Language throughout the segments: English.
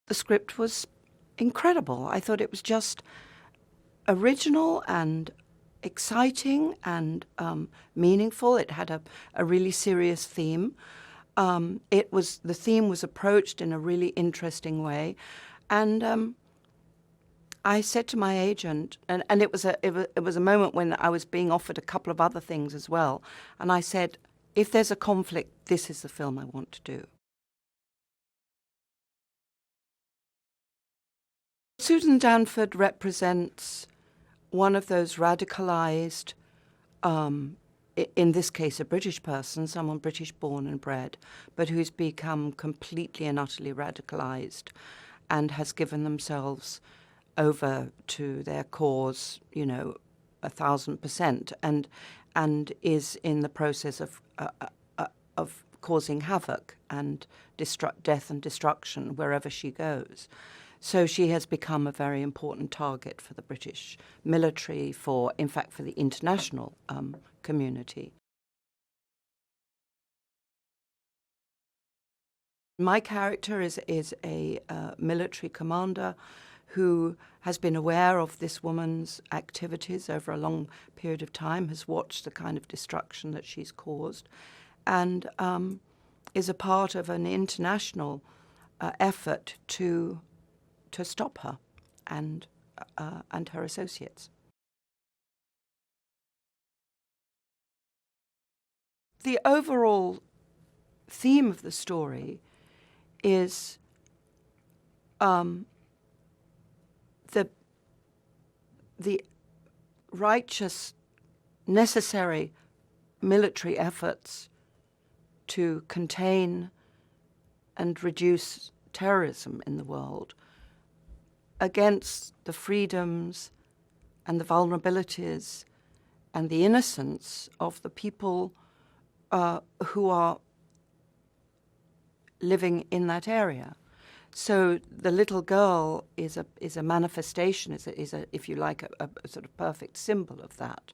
The script was incredible. I thought it was just original and exciting and meaningful. It had a really serious theme. The theme was approached in a really interesting way, and I said to my agent, and it was a moment when I was being offered a couple of other things as well, and I said, if there's a conflict, this is the film I want to do. Susan Danford represents one of those radicalized, in this case a British person, someone British born and bred, but who's become completely and utterly radicalized and has given themselves over to their cause, 1,000%, and is in the process of causing havoc and death and destruction wherever she goes. So she has become a very important target for the British military, in fact, for the international community. My character is a military commander who has been aware of this woman's activities over a long period of time, has watched the kind of destruction that she's caused, and is a part of an international effort to stop her and her associates. The overall theme of the story is the righteous, necessary military efforts to contain and reduce terrorism in the world against the freedoms and the vulnerabilities and the innocence of the people who are living in that area. So the little girl is a manifestation, is a if you like, a sort of perfect symbol of that.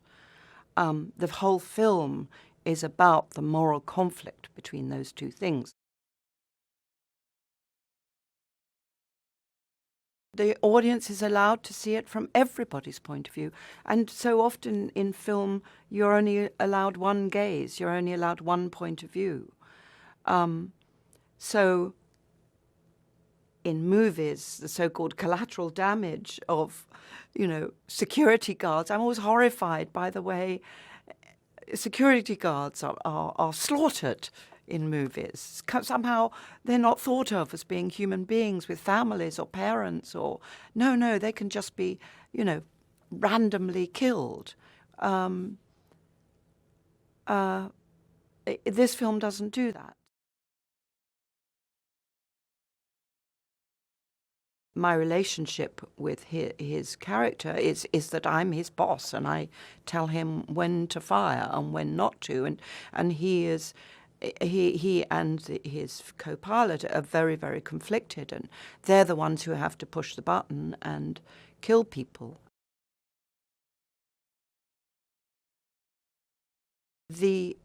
The whole film is about the moral conflict between those two things. The audience is allowed to see it from everybody's point of view. And so often in film, you're only allowed one gaze, you're only allowed one point of view. So in movies, the so-called collateral damage of, security guards, I'm always horrified by the way security guards are slaughtered in movies. Somehow they're not thought of as being human beings with families or parents, or no, they can just be, randomly killed. This film doesn't do that. My relationship with his character is that I'm his boss, and I tell him when to fire and when not to, and he and his co-pilot are very, very conflicted, and they're the ones who have to push the button and kill people. The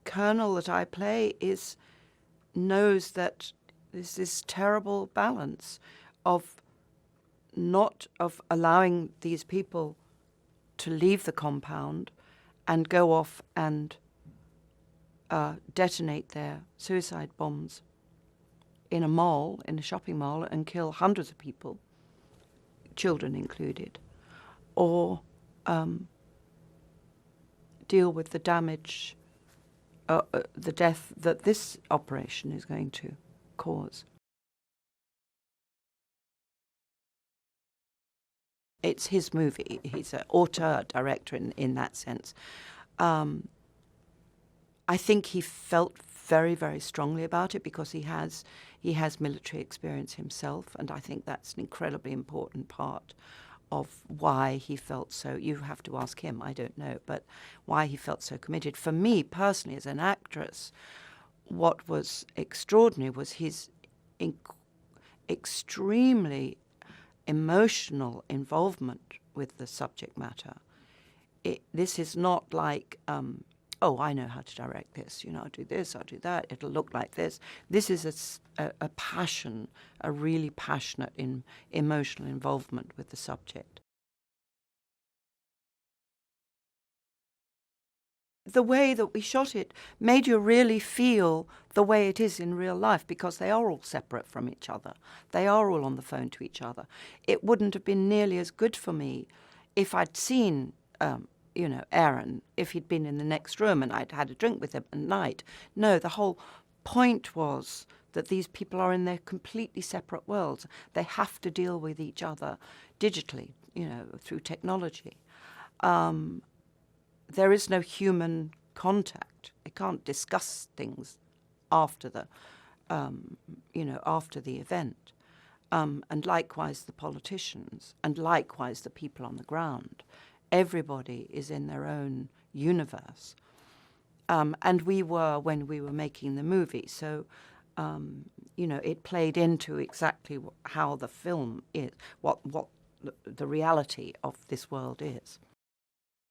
colonel that I play knows that there's this terrible balance of allowing these people to leave the compound and go off and detonate their suicide bombs in a shopping mall, and kill hundreds of people, children included, or deal with the damage, the death that this operation is going to cause. It's his movie. He's an auteur, director in that sense. I think he felt very, very strongly about it because he has military experience himself, and I think that's an incredibly important part of why he felt so. You have to ask him, I don't know, but why he felt so committed. For me personally, as an actress, what was extraordinary was his extremely emotional involvement with the subject matter. This is not like oh, I know how to direct this, I'll do this, I'll do that, it'll look like this. This is a passion, a really passionate emotional involvement with the subject. The way that we shot it made you really feel the way it is in real life, because they are all separate from each other. They are all on the phone to each other. It wouldn't have been nearly as good for me if I'd seen, Aaron, if he'd been in the next room and I'd had a drink with him at night. No, the whole point was that these people are in their completely separate worlds. They have to deal with each other digitally, through technology. There is no human contact. They can't discuss things after the, after the event. And likewise the politicians, and likewise the people on the ground. Everybody is in their own universe. And we were when we were making the movie. So, it played into exactly how the film is, what the reality of this world is.